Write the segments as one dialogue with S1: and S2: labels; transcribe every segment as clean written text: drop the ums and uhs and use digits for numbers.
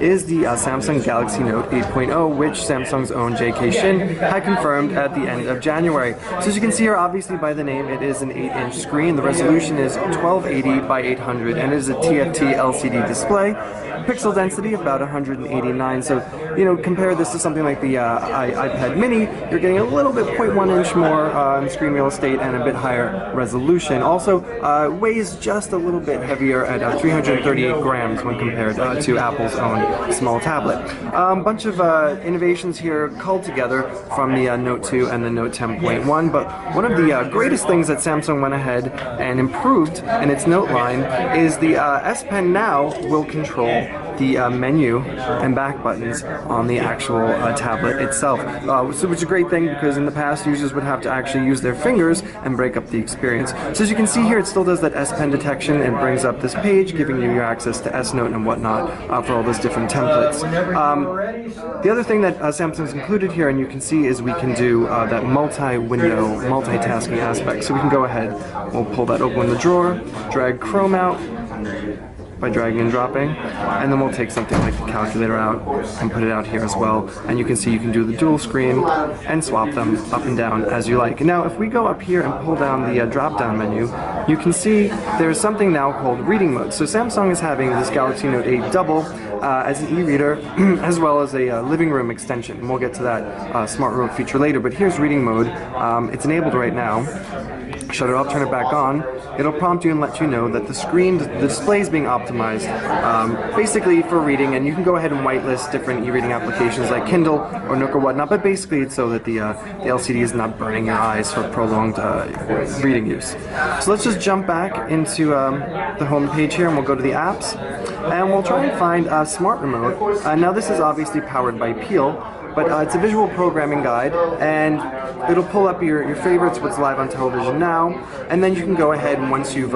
S1: is the Samsung Galaxy Note 8.0, which Samsung's own J.K. Shin had confirmed at the end of January. So as you can see here, obviously by the name, it is an 8-inch screen. The resolution is 1280 by 800 and it is a TFT LCD display. Pixel density of about 189, so compare this to something like the iPad mini, you're getting a little bit 0.1 inch more screen real estate and a bit higher resolution. Also weighs just a little bit heavier at 338 grams when compared to Apple's own small tablet. Bunch of innovations here culled together from the Note 2 and the Note 10.1, but one of the greatest things that Samsung went ahead and improved in its Note line is the S Pen now will control the menu and back buttons on the actual tablet itself, which is a great thing because in the past users would have to actually use their fingers and break up the experience. So as you can see here, it still does that S Pen detection and brings up this page, giving you your access to S Note and whatnot for all those different templates. The other thing that Samsung's included here, and you can see, is we can do that multi-window multitasking aspect. So we can go ahead, we'll pull that open in the drawer, drag Chrome out by dragging and dropping, and then we'll take something like the calculator out and put it out here as well, and you can see you can do the dual screen and swap them up and down as you like. Now if we go up here and pull down the drop down menu, you can see there's something now called reading mode. So Samsung is having this Galaxy Note 8 Double as an e-reader as well as a living room extension, and we'll get to that smart room feature later, but here's reading mode. It's enabled right now. Shut it off, turn it back on. It'll prompt you and let you know that the display is being optimized basically for reading, and you can go ahead and whitelist different e-reading applications like Kindle or Nook or whatnot, but basically it's so that the LCD is not burning your eyes for prolonged reading use. So let's just jump back into the home page here, and we'll go to the apps, and we'll try and find Smart Remote. Now this is obviously powered by Peel, but it's a visual programming guide, and it'll pull up your favorites, what's live on television now, and then you can go ahead and once you've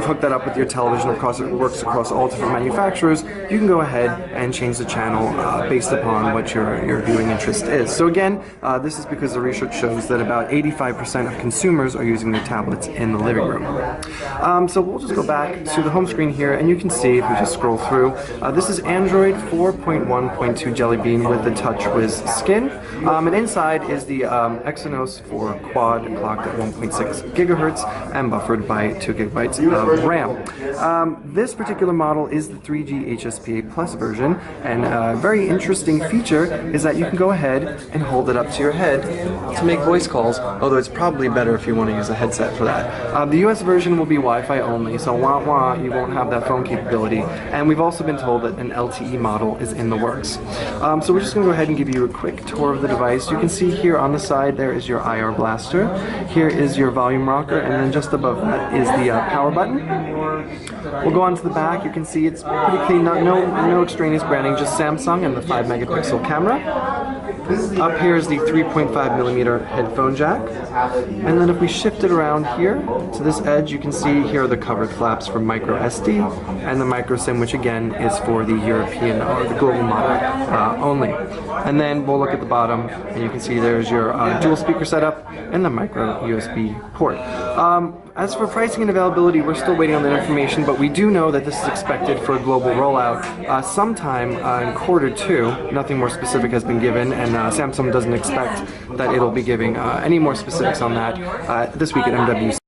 S1: hooked that up with your television, of course it works across all different manufacturers, you can go ahead and change the channel based upon what your viewing interest is. So again, this is because the research shows that about 85% of consumers are using their tablets in the living room. So we'll just go back to the home screen here, and you can see, if we just scroll through, this is Android 4.1.2 Jelly Bean with the TouchWiz skin, and inside is the Exynos 4 quad clocked at 1.6 gigahertz and buffered by 2 gigabytes of RAM. This particular model is the 3G HSPA Plus version, and a very interesting feature is that you can go ahead and hold it up to your head to make voice calls, although it's probably better if you want to use a headset for that. The US version will be Wi-Fi only, so you won't have that phone capability, and we've also been told that an LTE model is in the works. So we're just going to go ahead and give you a quick tour of the device. You can see here on the side there is your IR blaster, here is your volume rocker, and then just above that is the power button. We'll go on to the back. You can see it's pretty clean, no extraneous branding, just Samsung and the 5 megapixel camera. Up here is the 3.5mm headphone jack, and then if we shift it around here to this edge, you can see here are the covered flaps for micro SD and the micro SIM, which again is for the European or the global model only. And then we'll look at the bottom, and you can see there's your dual speaker setup and the micro USB port. As for pricing and availability, we're still waiting on that information, but we do know that this is expected for a global rollout sometime in Q2. Nothing more specific has been given, and Samsung doesn't expect that it'll be giving any more specifics on that this week at MWC.